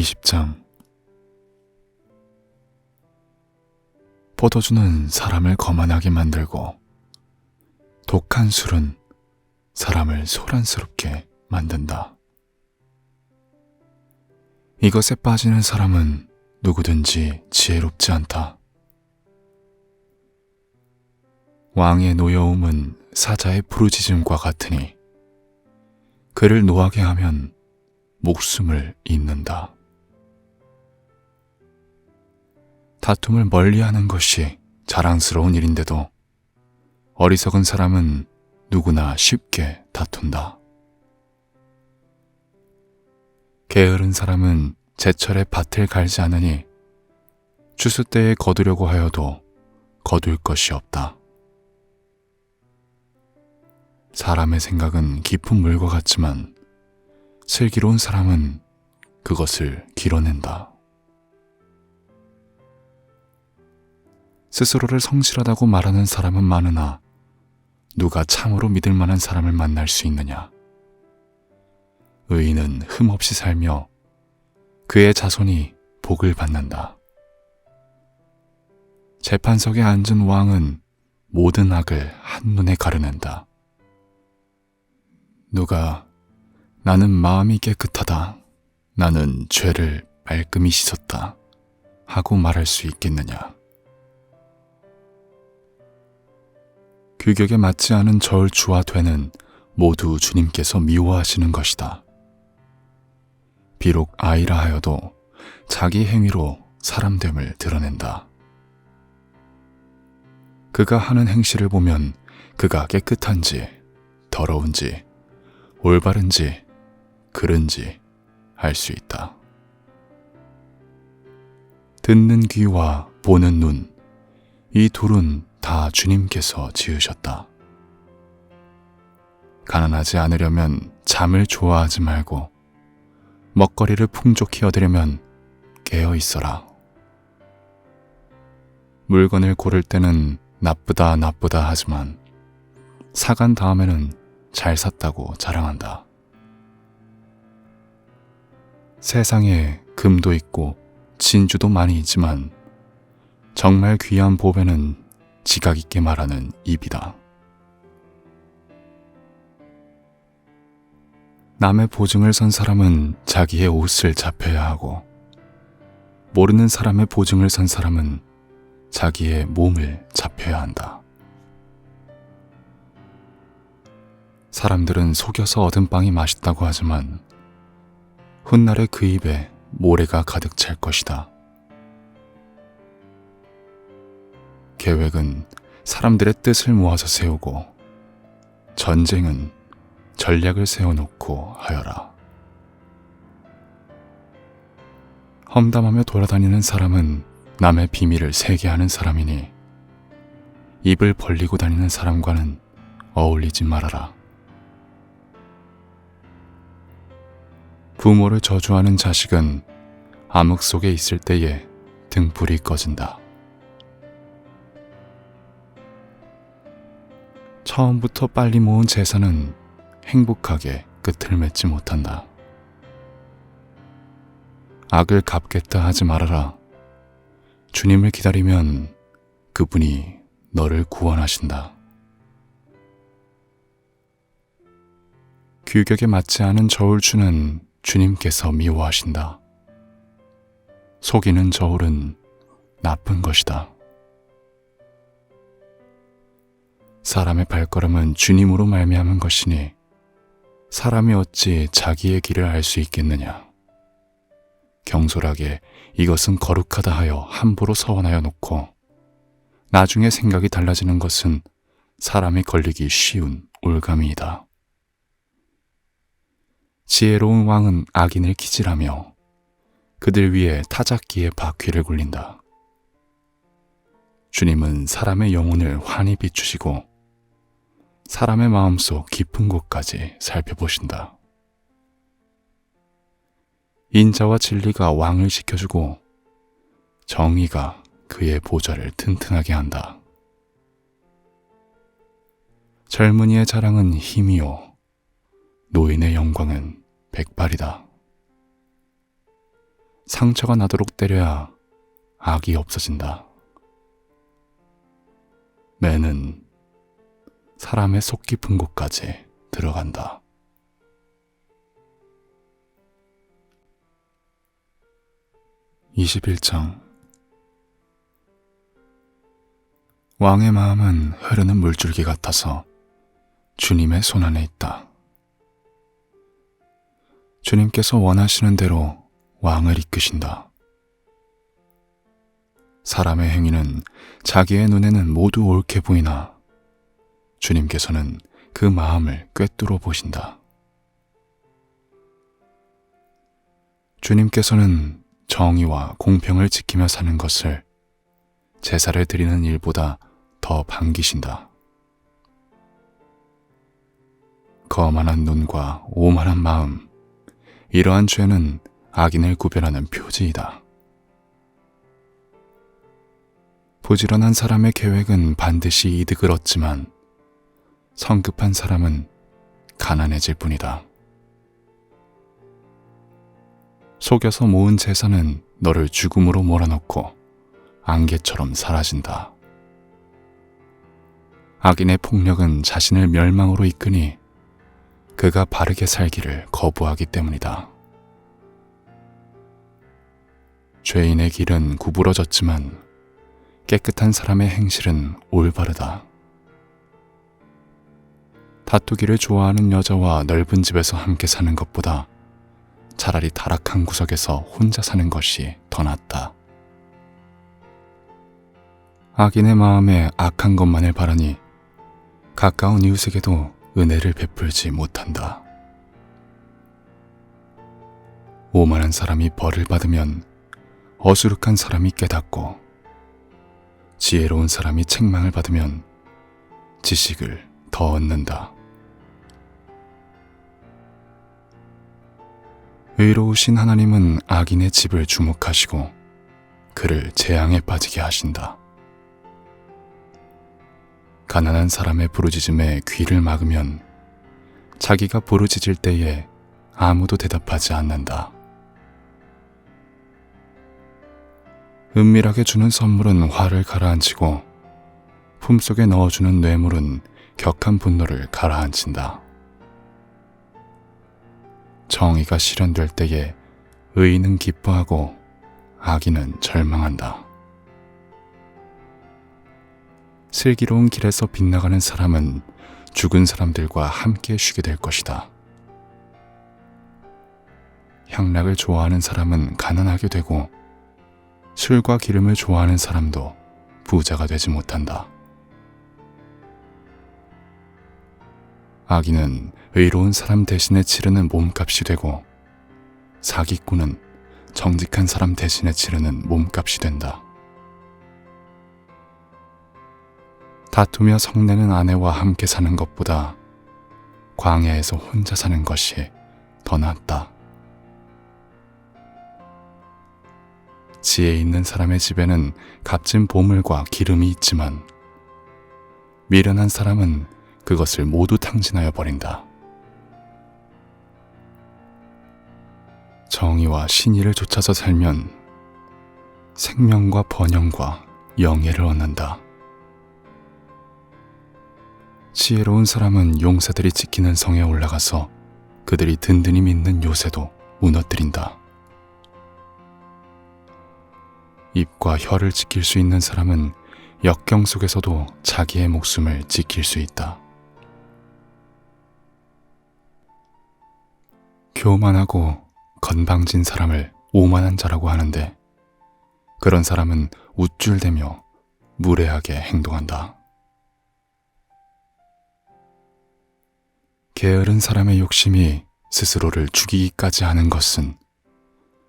20장. 포도주는 사람을 거만하게 만들고 독한 술은 사람을 소란스럽게 만든다. 이것에 빠지는 사람은 누구든지 지혜롭지 않다. 왕의 노여움은 사자의 부르짖음과 같으니 그를 노하게 하면 목숨을 잇는다. 다툼을 멀리하는 것이 자랑스러운 일인데도 어리석은 사람은 누구나 쉽게 다툰다. 게으른 사람은 제철에 밭을 갈지 않으니 추수 때에 거두려고 하여도 거둘 것이 없다. 사람의 생각은 깊은 물과 같지만 슬기로운 사람은 그것을 길어낸다. 스스로를 성실하다고 말하는 사람은 많으나 누가 참으로 믿을 만한 사람을 만날 수 있느냐? 의인은 흠없이 살며 그의 자손이 복을 받는다. 재판석에 앉은 왕은 모든 악을 한눈에 가려낸다. 누가 나는 마음이 깨끗하다, 나는 죄를 말끔히 씻었다 하고 말할 수 있겠느냐? 규격에 맞지 않은 저울추와 되는 모두 주님께서 미워하시는 것이다. 비록 아이라 하여도 자기 행위로 사람됨을 드러낸다. 그가 하는 행실을 보면 그가 깨끗한지 더러운지 올바른지 그른지 알 수 있다. 듣는 귀와 보는 눈, 이 둘은 다 주님께서 지으셨다. 가난하지 않으려면 잠을 좋아하지 말고 먹거리를 풍족히 얻으려면 깨어 있어라. 물건을 고를 때는 나쁘다 하지만 사간 다음에는 잘 샀다고 자랑한다. 세상에 금도 있고 진주도 많이 있지만 정말 귀한 보배는 지각 있게 말하는 입이다. 남의 보증을 선 사람은 자기의 옷을 잡혀야 하고 모르는 사람의 보증을 선 사람은 자기의 몸을 잡혀야 한다. 사람들은 속여서 얻은 빵이 맛있다고 하지만 훗날에 그 입에 모래가 가득 찰 것이다. 계획은 사람들의 뜻을 모아서 세우고 전쟁은 전략을 세워놓고 하여라. 험담하며 돌아다니는 사람은 남의 비밀을 새게 하는 사람이니 입을 벌리고 다니는 사람과는 어울리지 말아라. 부모를 저주하는 자식은 암흑 속에 있을 때에 등불이 꺼진다. 처음부터 빨리 모은 재산은 행복하게 끝을 맺지 못한다. 악을 갚겠다 하지 말아라. 주님을 기다리면 그분이 너를 구원하신다. 규격에 맞지 않은 저울추는 주님께서 미워하신다. 속이는 저울은 나쁜 것이다. 사람의 발걸음은 주님으로 말미암은 것이니 사람이 어찌 자기의 길을 알 수 있겠느냐. 경솔하게 이것은 거룩하다 하여 함부로 서원하여 놓고 나중에 생각이 달라지는 것은 사람이 걸리기 쉬운 올가미이다. 지혜로운 왕은 악인을 기질하며 그들 위에 타작기의 바퀴를 굴린다. 주님은 사람의 영혼을 환히 비추시고 사람의 마음속 깊은 곳까지 살펴보신다. 인자와 진리가 왕을 지켜주고 정의가 그의 보좌를 튼튼하게 한다. 젊은이의 자랑은 힘이요 노인의 영광은 백발이다. 상처가 나도록 때려야 악이 없어진다. 매는 사람의 속 깊은 곳까지 들어간다. (21장) 왕의 마음은 흐르는 물줄기 같아서 주님의 손안에 있다. 주님께서 원하시는 대로 왕을 이끄신다. 사람의 행위는 자기의 눈에는 모두 옳게 보이나 주님께서는 그 마음을 꿰뚫어 보신다. 주님께서는 정의와 공평을 지키며 사는 것을 제사를 드리는 일보다 더 반기신다. 거만한 눈과 오만한 마음, 이러한 죄는 악인을 구별하는 표지이다. 부지런한 사람의 계획은 반드시 이득을 얻지만 성급한 사람은 가난해질 뿐이다. 속여서 모은 재산은 너를 죽음으로 몰아넣고 안개처럼 사라진다. 악인의 폭력은 자신을 멸망으로 이끄니 그가 바르게 살기를 거부하기 때문이다. 죄인의 길은 구부러졌지만 깨끗한 사람의 행실은 올바르다. 다투기를 좋아하는 여자와 넓은 집에서 함께 사는 것보다 차라리 타락한 구석에서 혼자 사는 것이 더 낫다. 악인의 마음에 악한 것만을 바라니 가까운 이웃에게도 은혜를 베풀지 못한다. 오만한 사람이 벌을 받으면 어수룩한 사람이 깨닫고 지혜로운 사람이 책망을 받으면 지식을 더 얻는다. 의로우신 하나님은 악인의 집을 주목하시고 그를 재앙에 빠지게 하신다. 가난한 사람의 부르짖음에 귀를 막으면 자기가 부르짖을 때에 아무도 대답하지 않는다. 은밀하게 주는 선물은 화를 가라앉히고 품속에 넣어주는 뇌물은 격한 분노를 가라앉힌다. 정의가 실현될 때에 의인은 기뻐하고 악인은 절망한다. 슬기로운 길에서 빗나가는 사람은 죽은 사람들과 함께 쉬게 될 것이다. 향락을 좋아하는 사람은 가난하게 되고 술과 기름을 좋아하는 사람도 부자가 되지 못한다. 악인은 의로운 사람 대신에 치르는 몸값이 되고 사기꾼은 정직한 사람 대신에 치르는 몸값이 된다. 다투며 성내는 아내와 함께 사는 것보다 광야에서 혼자 사는 것이 더 낫다. 지혜 있는 사람의 집에는 값진 보물과 기름이 있지만 미련한 사람은 그것을 모두 탕진하여 버린다. 정의와 신의를 쫓아서 살면 생명과 번영과 영예를 얻는다. 지혜로운 사람은 용사들이 지키는 성에 올라가서 그들이 든든히 믿는 요새도 무너뜨린다. 입과 혀를 지킬 수 있는 사람은 역경 속에서도 자기의 목숨을 지킬 수 있다. 교만하고 건방진 사람을 오만한 자라고 하는데 그런 사람은 우쭐대며 무례하게 행동한다. 게으른 사람의 욕심이 스스로를 죽이기까지 하는 것은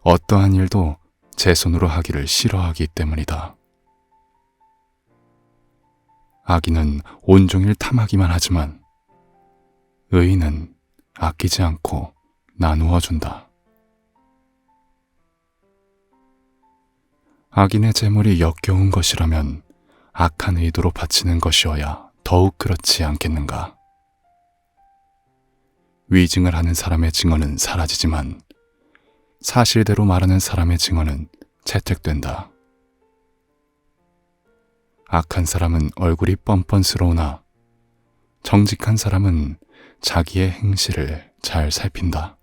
어떠한 일도 제 손으로 하기를 싫어하기 때문이다. 악인은 온종일 탐하기만 하지만 의인은 아끼지 않고 나누어 준다. 악인의 재물이 역겨운 것이라면 악한 의도로 바치는 것이어야 더욱 그렇지 않겠는가? 위증을 하는 사람의 증언은 사라지지만 사실대로 말하는 사람의 증언은 채택된다. 악한 사람은 얼굴이 뻔뻔스러우나 정직한 사람은 자기의 행실을 잘 살핀다.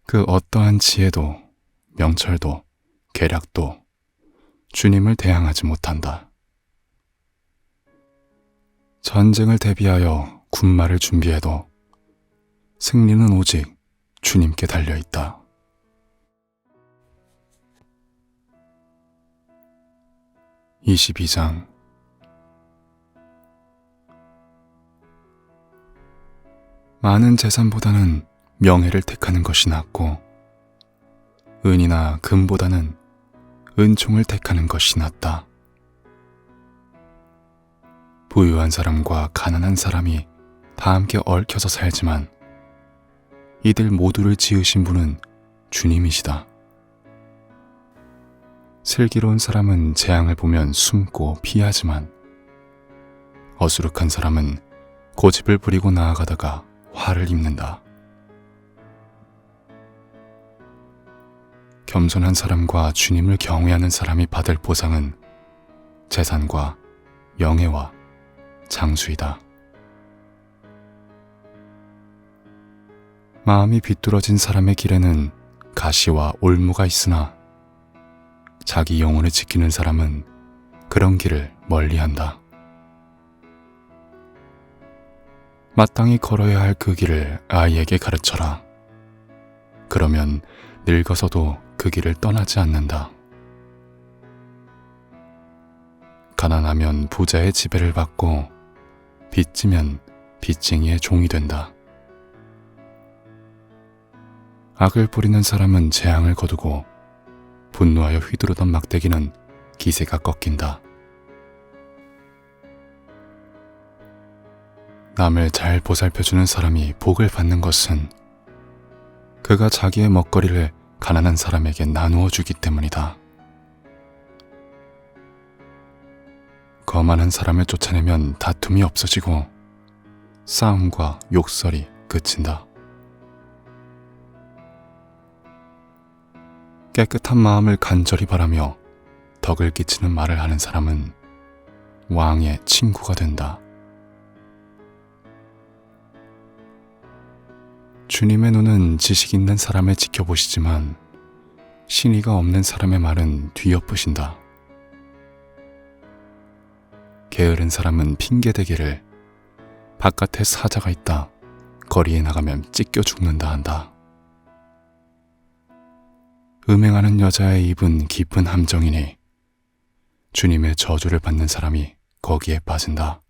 그 어떠한 지혜도 명철도 계략도 주님을 대항하지 못한다. 전쟁을 대비하여 군마를 준비해도 승리는 오직 주님께 달려있다. 22장 많은 재산보다는 명예를 택하는 것이 낫고 은이나 금보다는 은총을 택하는 것이 낫다. 부유한 사람과 가난한 사람이 다 함께 얽혀서 살지만 이들 모두를 지으신 분은 주님이시다. 슬기로운 사람은 재앙을 보면 숨고 피하지만 어수룩한 사람은 고집을 부리고 나아가다가 화를 입는다. 겸손한 사람과 주님을 경외하는 사람이 받을 보상은 재산과 명예와 장수이다. 마음이 비뚤어진 사람의 길에는 가시와 올무가 있으나 자기 영혼을 지키는 사람은 그런 길을 멀리한다. 마땅히 걸어야 할 그 길을 아이에게 가르쳐라. 그러면 늙어서도 그 길을 떠나지 않는다. 가난하면 부자의 지배를 받고 빚지면 빚쟁이의 종이 된다. 악을 부리는 사람은 재앙을 거두고 분노하여 휘두르던 막대기는 기세가 꺾인다. 남을 잘 보살펴주는 사람이 복을 받는 것은 그가 자기의 먹거리를 가난한 사람에게 나누어 주기 때문이다. 거만한 사람을 쫓아내면 다툼이 없어지고 싸움과 욕설이 그친다. 깨끗한 마음을 간절히 바라며 덕을 끼치는 말을 하는 사람은 왕의 친구가 된다. 주님의 눈은 지식 있는 사람을 지켜보시지만 신의가 없는 사람의 말은 뒤엎으신다. 게으른 사람은 핑계대기를 바깥에 사자가 있다, 거리에 나가면 찢겨 죽는다 한다. 음행하는 여자의 입은 깊은 함정이니 주님의 저주를 받는 사람이 거기에 빠진다.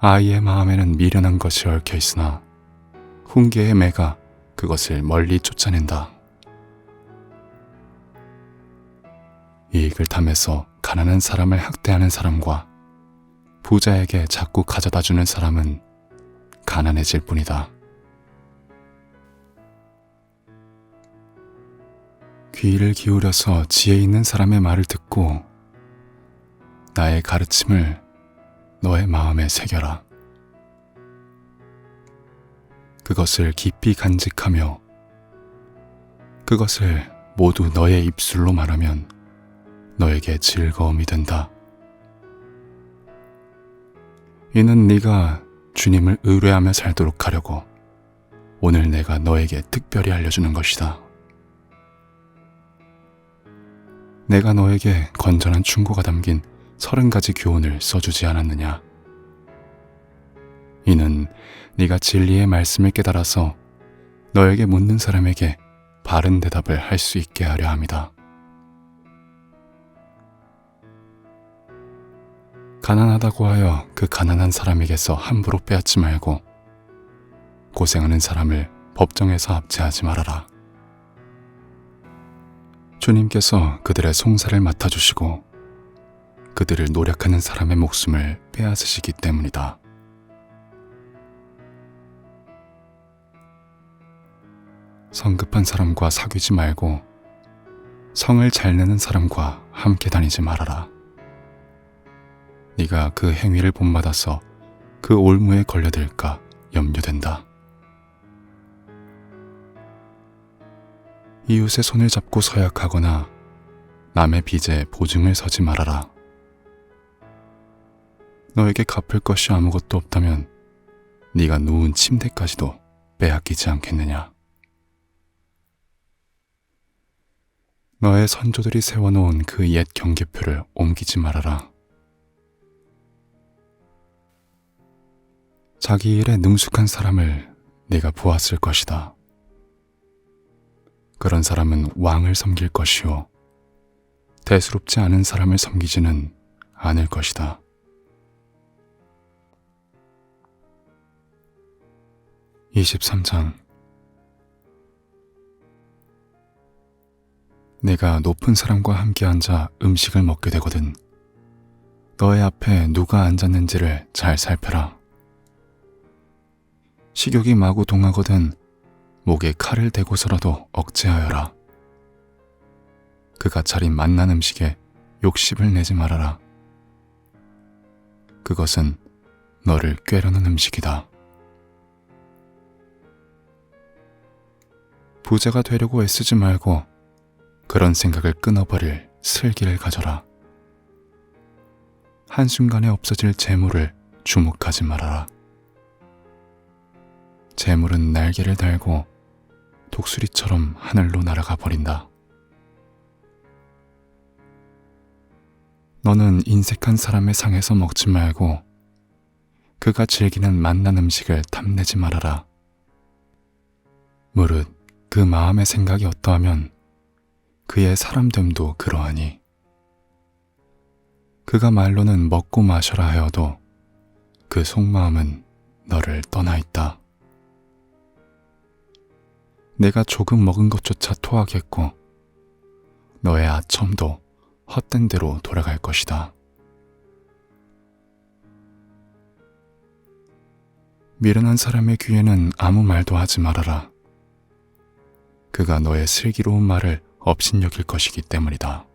아이의 마음에는 미련한 것이 얽혀 있으나 훈계의 매가 그것을 멀리 쫓아낸다. 이익을 탐해서 가난한 사람을 학대하는 사람과 부자에게 자꾸 가져다 주는 사람은 가난해질 뿐이다. 귀를 기울여서 지혜 있는 사람의 말을 듣고 나의 가르침을 너의 마음에 새겨라. 그것을 깊이 간직하며 그것을 모두 너의 입술로 말하면 너에게 즐거움이 된다. 이는 네가 주님을 의뢰하며 살도록 하려고 오늘 내가 너에게 특별히 알려주는 것이다. 내가 너에게 건전한 충고가 담긴 30가지 교훈을 써주지 않았느냐? 이는 네가 진리의 말씀을 깨달아서 너에게 묻는 사람에게 바른 대답을 할 수 있게 하려 함이다. 가난하다고 하여 그 가난한 사람에게서 함부로 빼앗지 말고 고생하는 사람을 법정에서 압제하지 말아라. 주님께서 그들의 송사를 맡아주시고 그들을 노력하는 사람의 목숨을 빼앗으시기 때문이다. 성급한 사람과 사귀지 말고 성을 잘 내는 사람과 함께 다니지 말아라. 네가 그 행위를 본받아서 그 올무에 걸려들까 염려된다. 이웃의 손을 잡고 서약하거나 남의 빚에 보증을 서지 말아라. 너에게 갚을 것이 아무것도 없다면 네가 누운 침대까지도 빼앗기지 않겠느냐. 너의 선조들이 세워놓은 그 옛 경계표를 옮기지 말아라. 자기 일에 능숙한 사람을 네가 보았을 것이다. 그런 사람은 왕을 섬길 것이요 대수롭지 않은 사람을 섬기지는 않을 것이다. (23장) 내가 높은 사람과 함께 앉아 음식을 먹게 되거든 너의 앞에 누가 앉았는지를 잘 살펴라. 식욕이 마구 동하거든 목에 칼을 대고서라도 억제하여라. 그가 차린 맛난 음식에 욕심을 내지 말아라. 그것은 너를 꾀려는 음식이다. 부자가 되려고 애쓰지 말고 그런 생각을 끊어버릴 슬기를 가져라. 한순간에 없어질 재물을 주목하지 말아라. 재물은 날개를 달고 독수리처럼 하늘로 날아가 버린다. 너는 인색한 사람의 상에서 먹지 말고 그가 즐기는 맛난 음식을 탐내지 말아라. 무릇 그 마음의 생각이 어떠하면 그의 사람됨도 그러하니 그가 말로는 먹고 마셔라 하여도 그 속마음은 너를 떠나 있다. 내가 조금 먹은 것조차 토하겠고 너의 아첨도 헛된 대로 돌아갈 것이다. 미련한 사람의 귀에는 아무 말도 하지 말아라. 그가 너의 슬기로운 말을 업신여길 것이기 때문이다.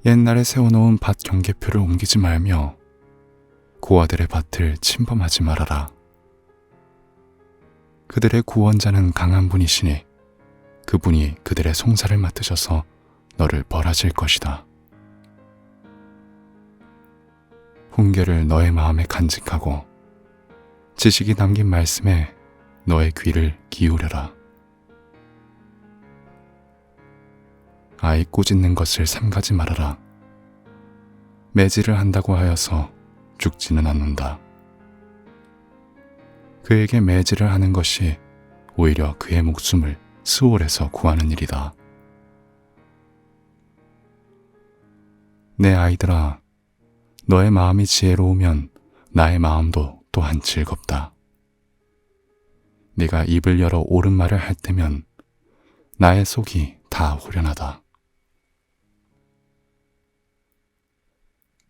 옛날에 세워놓은 밭 경계표를 옮기지 말며 고아들의 밭을 침범하지 말아라. 그들의 구원자는 강한 분이시니 그분이 그들의 송사를 맡으셔서 너를 벌하실 것이다. 훈계를 너의 마음에 간직하고 지식이 담긴 말씀에 너의 귀를 기울여라. 아이 꼬짓는 것을 삼가지 말아라. 매질을 한다고 하여서 죽지는 않는다. 그에게 매질을 하는 것이 오히려 그의 목숨을 수월해서 구하는 일이다. 내 아이들아, 너의 마음이 지혜로우면 나의 마음도 또한 즐겁다. 네가 입을 열어 옳은 말을 할 때면 나의 속이 다 후련하다.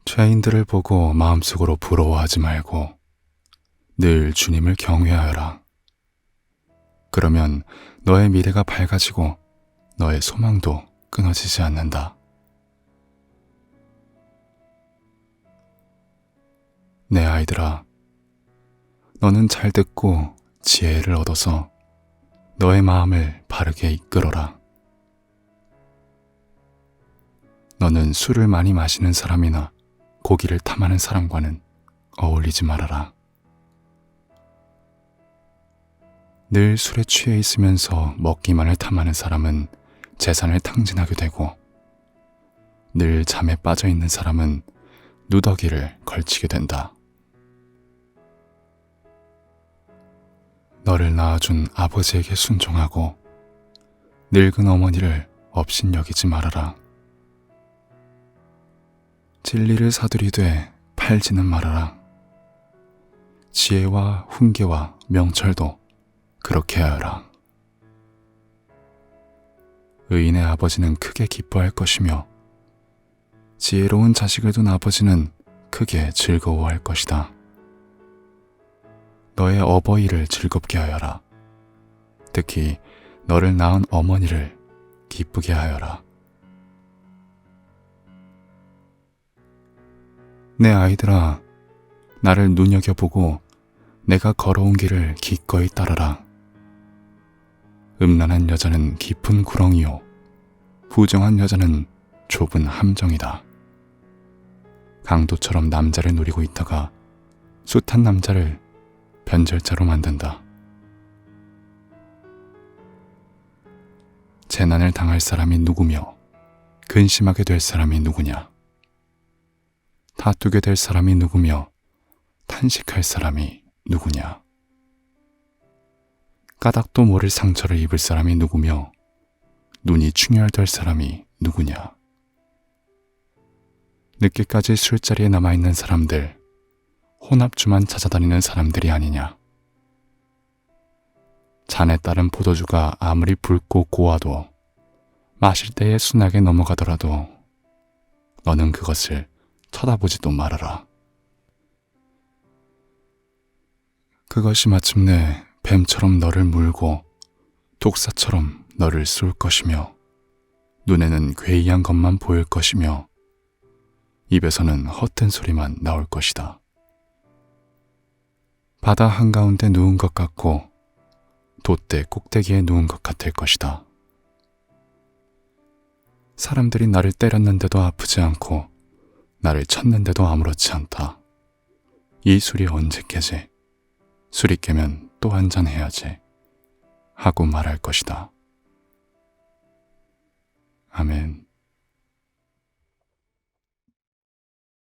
죄인들을 보고 마음속으로 부러워하지 말고 늘 주님을 경외하여라. 그러면 너의 미래가 밝아지고 너의 소망도 끊어지지 않는다. 내 아이들아, 너는 잘 듣고 지혜를 얻어서 너의 마음을 바르게 이끌어라. 너는 술을 많이 마시는 사람이나 고기를 탐하는 사람과는 어울리지 말아라. 늘 술에 취해 있으면서 먹기만을 탐하는 사람은 재산을 탕진하게 되고 늘 잠에 빠져 있는 사람은 누더기를 걸치게 된다. 너를 낳아준 아버지에게 순종하고 늙은 어머니를 업신여기지 말아라. 진리를 사두리되 팔지는 말아라. 지혜와 훈계와 명철도 그렇게 하여라. 의인의 아버지는 크게 기뻐할 것이며 지혜로운 자식을 둔 아버지는 크게 즐거워할 것이다. 너의 어버이를 즐겁게 하여라. 특히 너를 낳은 어머니를 기쁘게 하여라. 내 아이들아, 나를 눈여겨보고 내가 걸어온 길을 기꺼이 따라라. 음란한 여자는 깊은 구렁이요, 부정한 여자는 좁은 함정이다. 강도처럼 남자를 노리고 있다가 숱한 남자를 변절자로 만든다. 재난을 당할 사람이 누구며 근심하게 될 사람이 누구냐? 다투게 될 사람이 누구며 탄식할 사람이 누구냐? 까닭도 모를 상처를 입을 사람이 누구며 눈이 충혈될 사람이 누구냐? 늦게까지 술자리에 남아있는 사람들, 혼합주만 찾아다니는 사람들이 아니냐? 잔에 따른 포도주가 아무리 붉고 고와도 마실 때에 순하게 넘어가더라도 너는 그것을 쳐다보지도 말아라. 그것이 마침내 뱀처럼 너를 물고 독사처럼 너를 쏠 것이며 눈에는 괴이한 것만 보일 것이며 입에서는 헛된 소리만 나올 것이다. 바다 한가운데 누운 것 같고 돛대 꼭대기에 누운 것 같을 것이다. 사람들이 나를 때렸는데도 아프지 않고 나를 쳤는데도 아무렇지 않다. 이 술이 언제 깨지? 술이 깨면 또 한잔 해야지 하고 말할 것이다. 아멘.